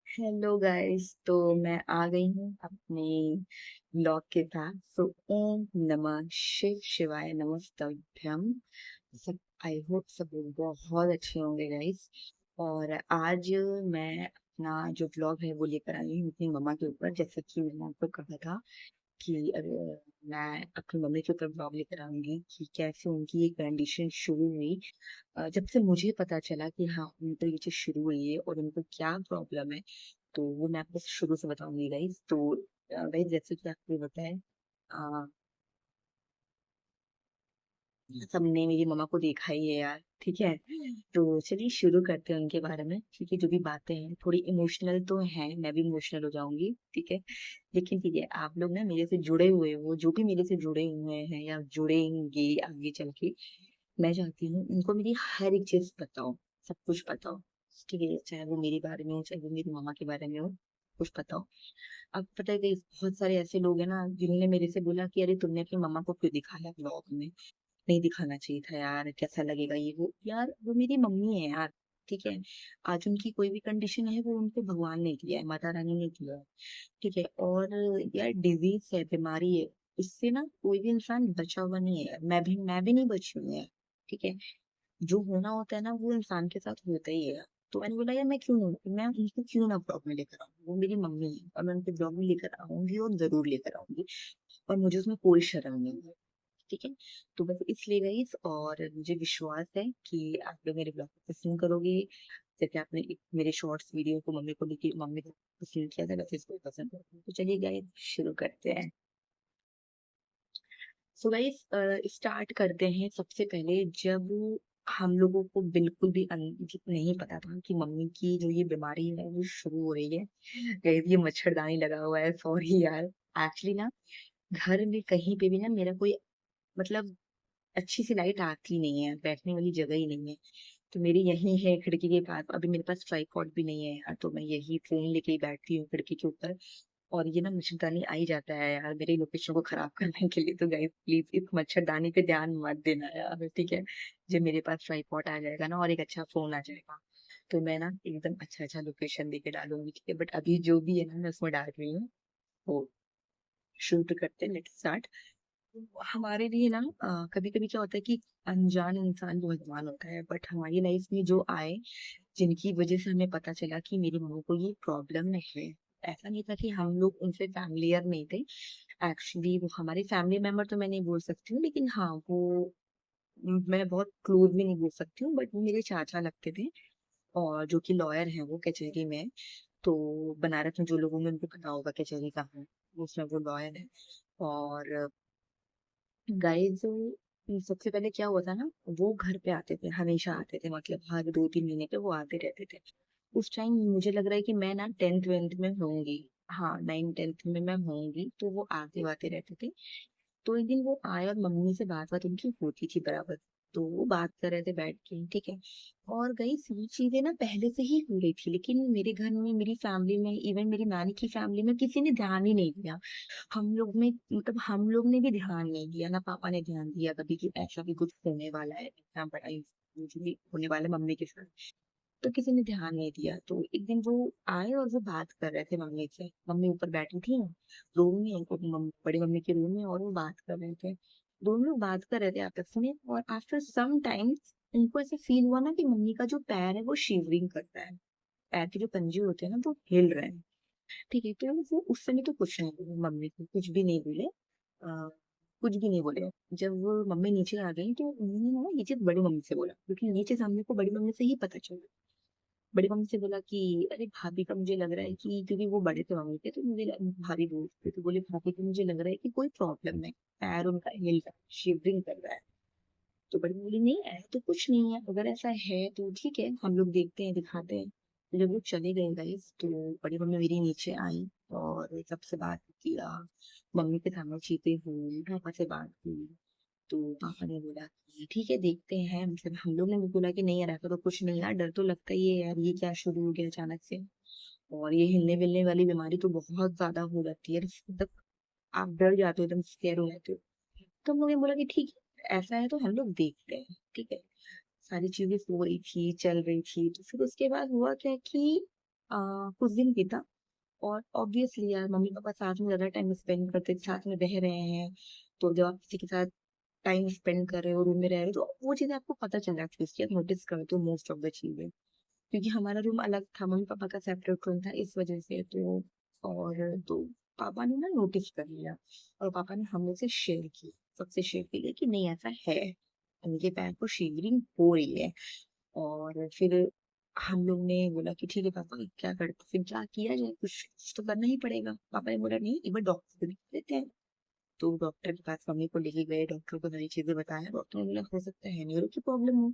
Hello guys. तो मैं आ गई हूँ अपने ब्लॉग के साथ। सो ओम नमः शिव शिवाय नमस्तभ्यम। सब आई होप सब लोग बहुत अच्छे होंगे गाइस। और आज मैं अपना जो ब्लॉग है वो लेकर आई हूँ अपनी मम्मा के ऊपर, जैसे कि मैंने आपको कहा था कि मैं अपनी मम्मी के ऊपर ब्लॉग लेकर आऊंगी कि कैसे उनकी ये कंडीशन शुरू हुई। जब से मुझे पता चला कि हाँ उनको ये चीज शुरू हुई है और उनको क्या प्रॉब्लम है, तो वो मैं आपको शुरू से बताऊंगी गाइज। तो गाइज जैसे कि आपको पता है, सबने मेरी मम्मा को देखा ही है यार, ठीक है। तो चलिए शुरू करते हैं उनके बारे में, क्योंकि जो भी बातें हैं थोड़ी इमोशनल तो हैं, मैं भी इमोशनल हो जाऊंगी, ठीक है। लेकिन ठीक है, आप लोग ना मेरे से जुड़े हुए हो, जो भी मेरे से जुड़े हुए हैं या जुड़ेंगे आगे चल के, मैं चाहती हूँ उनको मेरी हर एक चीज बताओ, सब कुछ बताओ, ठीक है। चाहे वो मेरे बारे में हो, चाहे वो मेरी मम्मा के बारे में हो, कुछ बताओ। अब पता है कि बहुत सारे ऐसे लोग हैं ना जिन्होंने मेरे से बोला कि अरे तुमने अपनी मम्मा को क्यों दिखाया ब्लॉग में, नहीं दिखाना चाहिए था यार, कैसा लगेगा ये वो। यार वो मेरी मम्मी है यार, ठीक है। आज उनकी कोई भी कंडीशन है वो उनको भगवान ने दिया है, माता रानी ने दिया है, ठीक है। और यार डिजीज है, बीमारी है, इससे ना कोई भी इंसान बचा हुआ नहीं है। मैं भी नहीं बची हूँ यार, ठीक है। जो होना होता है ना वो इंसान के साथ होता ही है। तो मैंने बोला यार मैं उनको क्यों ना ब्लॉग में लेकर आऊँ, वो मेरी मम्मी है और मैं उनको ब्लॉग में लेकर आऊंगी और जरूर लेकर आऊंगी। और मुझे उसमें कोई शर्म नहीं है, ठीक है। तो बस इसलिए गाइस, और मुझे विश्वास है कि आप लोग मेरे ब्लॉग को पसंद करोगे। जैसे आपने मेरे शॉर्ट्स वीडियो को मम्मी को लेके मम्मी को पसंद किया था, वैसे इसको भी पसंद करोगे। तो चलिए गाइस शुरू करते हैं। सो गाइस स्टार्ट करते हैं। सबसे पहले जब हम लोगों को बिल्कुल भी नहीं पता था कि मम्मी की जो ये बीमारी है वो शुरू हो रही है। गाइस ये मच्छरदानी लगा हुआ है, सॉरी यार। एक्चुअली ना घर में कहीं पे भी ना मेरा कोई मतलब अच्छी सी लाइट आती नहीं है, बैठने वाली जगह ही नहीं है। तो मेरी यही है खिड़की के पास। अभी मेरे पास ट्राइपॉड भी नहीं है यार, तो मैं यही फोन लेके ही बैठती हूँ खिड़की के ऊपर। और ये ना मच्छरदानी आ ही जाता है यार मेरी लोकेशन को खराब करने के लिए। तो गाइस प्लीज इस मच्छरदानी पे ध्यान मत देना यार, ठीक है। जब मेरे पास ट्राइपॉड आ जाएगा ना और एक अच्छा फोन आ जाएगा, तो मैं ना एकदम अच्छा अच्छा लोकेशन देके डालूंगी, ठीक है। बट अभी जो भी है ना मैं उसमें डाल रही हूँ। तो शुरू करते हैं, लेट्स स्टार्ट। हमारे लिए ना कभी कभी क्या होता है कि अनजान इंसान जो भगवान होता है, बट हमारी लाइफ में जो आए, जिनकी वजह से हमें पता चला कि मेरी मम्मी को ये प्रॉब्लम है। ऐसा नहीं था कि हम लोग उनसे फैमिलियर नहीं थे। एक्चुअली वो हमारे फैमिली मेंबर तो मैं नहीं बोल सकती हूँ, लेकिन हाँ वो मैं बहुत क्लोज भी नहीं बोल सकती हूँ, बट वो मेरे चाचा लगते थे। और जो कि लॉयर हैं, वो कचहरी में। तो बनारस में जो लोगों में उनको पता होगा कचहरी का है, उसमें वो लॉयर है। और गाइस सबसे पहले क्या हुआ था ना, वो घर पे आते थे, हमेशा आते थे, मतलब हर 2-3 महीने पे वो आते रहते थे। उस टाइम मुझे लग रहा है कि मैं ना 10th 12th में होंगी। हाँ 9th 10th में मैं होंगी, तो वो आते आते रहते थे। तो एक दिन वो आए और मम्मी से बात बात उनकी होती थी बराबर। तो वो बात कर रहे थे बैठ के, ठीक है। और गई ये चीजें ना पहले से ही हो रही थी, लेकिन मेरे घर में, मेरी फैमिली में, इवन मेरी नानी की फैमिली में किसी ने ध्यान ही नहीं दिया। हम लोग में मतलब हम लोग ने भी ध्यान नहीं दिया ना, पापा ने ध्यान दिया कभी कि ऐसा भी कुछ होने वाला है, इतना बड़ा इंजरी होने वाला है मम्मी के साथ। तो किसी ने ध्यान नहीं दिया। तो एक दिन वो आए और वो बात कर रहे थे मम्मी से। मम्मी ऊपर बैठी थी रूम में, बड़ी मम्मी के रूम में, और वो बात कर रहे थे। दोनों लोग बात कर रहे थे आपस में, और आफ्टर सम टाइम्स उनको ऐसा फील हुआ ना कि मम्मी का जो पैर है वो शिवरिंग कर रहा है। पैर के जो पंजे होते हैं ना वो हिल रहे हैं, ठीक है। तो वो उस समय तो कुछ नहीं बोले, मम्मी को कुछ भी नहीं बोले। कुछ भी नहीं बोले। जब वो मम्मी नीचे आ गई तो उन्होंने ना ये चीज बड़ी मम्मी से बोला, क्योंकि ये चीज हमने को बड़ी मम्मी से ही पता चला। बड़ी मम्मी से बोला कि अरे भाभी का मुझे लग रहा है कि, क्योंकि वो बड़े थे मम्मी के, तो भाभी बोलते थे, तो बोले भाभी को मुझे लग रहा है कि कोई प्रॉब्लम है, पैर उनका हिल रहा है, शिवरिंग कर रहा है। तो बड़ी बोली नहीं ऐसा तो कुछ नहीं है, अगर ऐसा है तो ठीक है, हम लोग देखते हैं, दिखाते हैं। तो जब वो चले गए गाइस, तो बड़ी मम्मी मेरी नीचे आई और सबसे बात किया। मम्मी के सामने चीते हुई पापा से बात की। तो पापा ने बोला कि ठीक है देखते हैं, मतलब हम लोग ने भी बोला कि नहीं यार ऐसा तो कुछ नहीं यार, डर तो लगता ही है यार, ये क्या शुरू हो गया अचानक से। और ये हिलने मिलने वाली बीमारी तो बहुत ज्यादा हो जाती है, मतलब आप डर जाते हो, एकदम स्केयर हो जाते हो। तो हम लोग ने बोला कि ठीक है ऐसा है तो हम लोग देखते हैं, ठीक है। सारी चीजें हो रही थी, चल रही थी। तो फिर उसके बाद हुआ क्या कि कुछ दिन बीता, और ऑब्वियसली यार मम्मी पापा साथ में ज्यादा टाइम स्पेंड करते थे, साथ में रह रहे हैं, तो जब आप किसी के साथ टाइम स्पेंड कर रहे हो, रूम में रह रहे हो, तो वो चीजें आपको पता चल जाती है, उसकी आप नोटिस करते हो मोस्ट ऑफ द चीजें। क्योंकि हमारा रूम अलग था, मम्मी पापा का सेपरेट रूम था, इस वजह से तो पापा ने ना नोटिस कर लिया, और पापा ने हम लोग से शेयर की, सबसे शेयर की कि नहीं ऐसा है, उनके पैर को शेवरिंग हो रही है। और फिर हम लोग ने बोला कि ठीक है पापा, क्या कर, फिर क्या किया जाए, कुछ तो करना ही पड़ेगा। पापा ने बोला नहीं, एक बार डॉक्टर को दिख लेते हैं। तो डॉक्टर के पास मम्मी को लेके गए, डॉक्टर को सारी चीजें बताया, डॉक्टर ने बोला हो सकता है न्यूरो की प्रॉब्लम हो।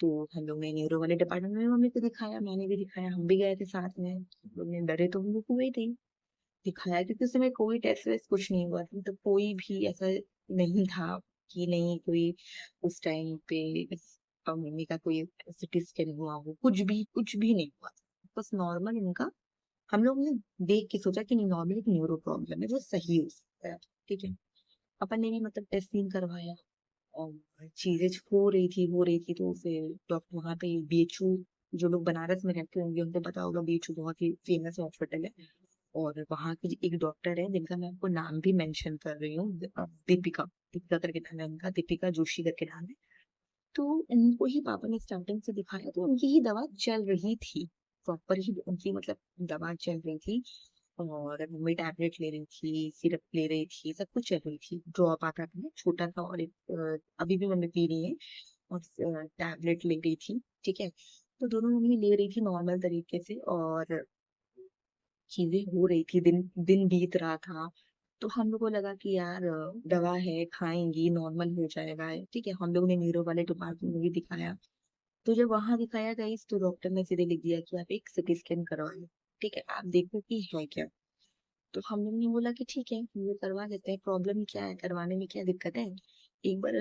तो हम लोग ने न्यूरो वाले डिपार्टमेंट में मम्मी को दिखाया, मैंने भी दिखाया, हम भी गए थे साथ में, हम लोग ने डरे तो हम लोग हुए ही थे, दिखाया, क्योंकि उस समय कोई टेस्ट वेस्ट कुछ नहीं हुआ था, मतलब कोई भी ऐसा नहीं था कि नहीं कोई उस टाइम पे मम्मी का कोई सिटी स्कैन हुआ हो, कुछ भी नहीं हुआ था, बस नॉर्मल उनका, हम लोग ने देख के सोचा कि नहीं नॉर्मल एक न्यूरो प्रॉब्लम है जो सही हो सकता है। ठीक है, अपन ने भी मतलब टेस्टिंग करवाया, और चीजें हो रही थी तो फिर डॉक्टर वहाँ पे बीएचयू, जो लोग बनारस में रहते होंगे उनको पता होगा, बीएचयू बहुत ही फेमस हॉस्पिटल है, और वहाँ की एक डॉक्टर है जिनका मैं आपको नाम भी मेंशन कर रही हूँ, दीपिका, दीपिका करके नाम है उनका, दीपिका जोशी करके नाम है। तो उनको ही पापा ने स्टार्टिंग से दिखाया, तो उनकी ही दवा चल रही थी, प्रॉपर ही उनकी मतलब दवा चल रही थी, और मम्मी टैबलेट ले रही थी, सिरप ले रही थी, सब कुछ चल रही थी, ड्रॉप आता था छोटा सा, और एक अभी भी मम्मी पी रही है, और टैबलेट ले रही थी। ठीक है, तो दोनों मम्मी ले रही थी नॉर्मल तरीके से, और चीजें हो रही थी, दिन दिन बीत रहा था, तो हम लोग को लगा कि यार दवा है, खाएंगी नॉर्मल हो जाएगा। ठीक है, हम लोग ने न्यूरो वाले डिपार्टमेंट में भी दिखाया, तो जब वहां दिखाया गई तो डॉक्टर ने सीधे लिख दिया कि आप एक सिटी स्कैन करवाइए, ठीक है, आप देखो कि है क्या। तो हम लोग ने बोला कि ठीक है हम लोग करवा लेते हैं, प्रॉब्लम क्या है, करवाने में क्या दिक्कत है, एक बार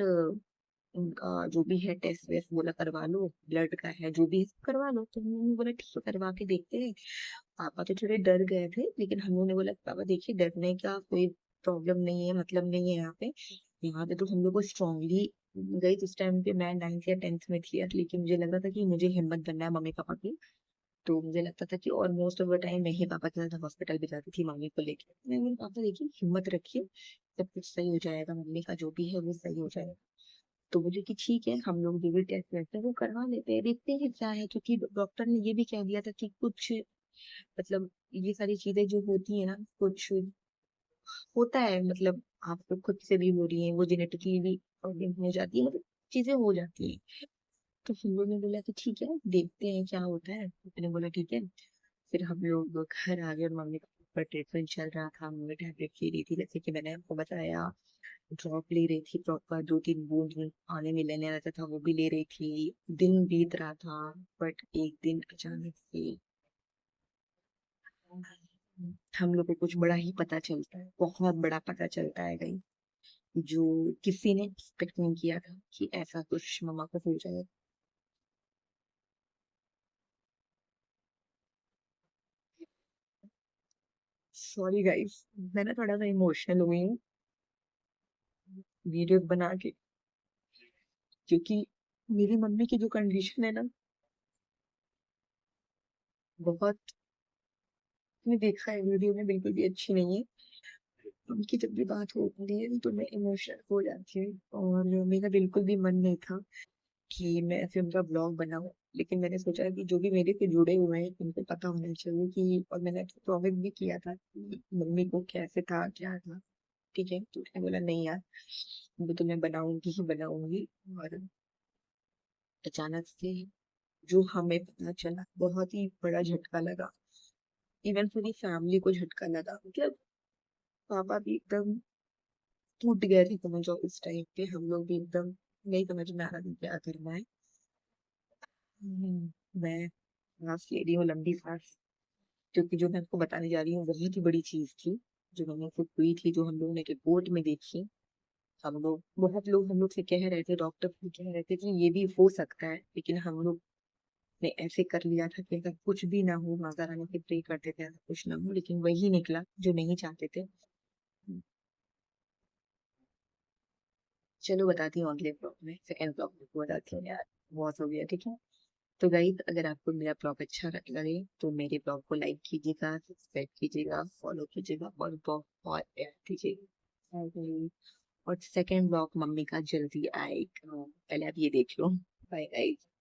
उनका जो भी है टेस्ट वेस्ट बोला करवा लो, ब्लड का है जो भी है, करवा लो। तो हम लोगों ने बोला ठीक है करवा के देखते हैं। पापा तो थोड़े डर गए थे, लेकिन हम लोगों ने बोला पापा देखिए डरने का कोई प्रॉब्लम नहीं है, मतलब नहीं है यहाँ पे, यहाँ पे तो हम लोग को स्ट्रांगली गई, उस टाइम पे मैं 9th या 10th में थी यार, लेकिन मुझे लग रहा था कि मुझे हिम्मत बनना है मम्मी पापा की। तो मुझे लगता था कि और मोस्ट ऑफ द टाइम मैं ही पापा के साथ हॉस्पिटल भी जाती थी मम्मी को लेके, मैं बोली पापा देखिए हिम्मत रखिए, सब कुछ सही हो जाएगा, मम्मी का जो भी है वो सही हो जाएगा। तो बोले कि ठीक है हम लोग जो भी टेस्ट वेस्ट है वो करवा लेते हैं, देखते हैं क्या है, क्योंकि डॉक्टर ने ये भी कह दिया था कि कुछ मतलब ये सारी चीजें जो होती है ना, कुछ होता है, मतलब आपको खुद से भी हो रही है, वो जेनेटिकली भी प्रॉब्लम हो जाती है, मतलब चीजें हो जाती है। तो फिर लोगों ने बोला कि ठीक है देखते हैं क्या होता है, तो मैंने बोला ठीक है। फिर हम लोग घर आ गए, और मम्मी का ट्रीटमेंट चल रहा था, मम्मी टैबलेट ले रही थी, जैसे कि मैंने आपको बताया, ड्रॉप ले रही थी प्रॉपर, 2-3 बूंद पानी में लेने रहता था वो भी ले रही थी, दिन बीत रहा था। बट एक दिन अचानक से हम लोग को कुछ बड़ा ही पता चलता है, बहुत बड़ा पता चलता है गई, जो किसी ने एक्सपेक्ट नहीं किया था कि ऐसा कुछ मम्मा को हो जाएगा। सॉरी गाइस, मैं ना थोड़ा सा इमोशनल हुई हूँ वीडियो बना के, क्योंकि मेरी मम्मी की जो कंडीशन है ना, बहुत, मैंने देखा है वीडियो में, बिल्कुल भी अच्छी नहीं है। उनकी जब भी बात होती है तो मैं इमोशनल हो जाती हूँ, और मेरा बिल्कुल भी मन नहीं था कि मैं ऐसे उनका ब्लॉग बनाऊं, लेकिन मैंने सोचा कि जो भी मेरे से जुड़े हुए हैं उनको पता होना चाहिए कि, और मैंने प्रॉमिस भी किया था कि मम्मी को कैसे था क्या था। ठीक है, तो उसने बोला नहीं यार वो तो मैं बनाऊंगी ही बनाऊंगी। और अचानक से जो हमें पता चला, बहुत ही बड़ा झटका लगा, इवन पूरी फैमिली को झटका लगा, मतलब पापा भी एकदम टूट गए थे, समझो उस टाइम पे हम लोग भी एकदम नहीं समझ में आ रहा था क्या करना है। मैं सांस ले रही हूँ, लंबी सांस, क्योंकि जो मैं आपको बताने जा रही हूँ बहुत ही बड़ी चीज थी, जो हम लोग को हुई थी, जो हम लोगों ने रिपोर्ट में देखी। हम लोग, बहुत लोग हम लोग से कह रहे थे, डॉक्टर भी कह रहे थे कि ये भी हो सकता है, लेकिन हम लोग ने ऐसे कर लिया था कि अगर कुछ भी ना हो, माता रानी से प्रे करते थे ऐसा कुछ ना हो, लेकिन वही निकला जो नहीं चाहते थे। चलो बताती हूँ अगले ब्लॉग में, सेकंड ब्लॉग में बताती हूँ यार, बहुत हो गया, ठीक है। तो गाइस अगर आपको मेरा ब्लॉग अच्छा लगे तो मेरे ब्लॉग को लाइक कीजिएगा, सब्सक्राइब कीजिएगा, फॉलो कीजिएगा और बहुत प्यार दीजिएगा। Bye guys. और सेकंड ब्लॉग मम्मी का जल्दी आएगा, पहले आप ये देख लो। Bye guys.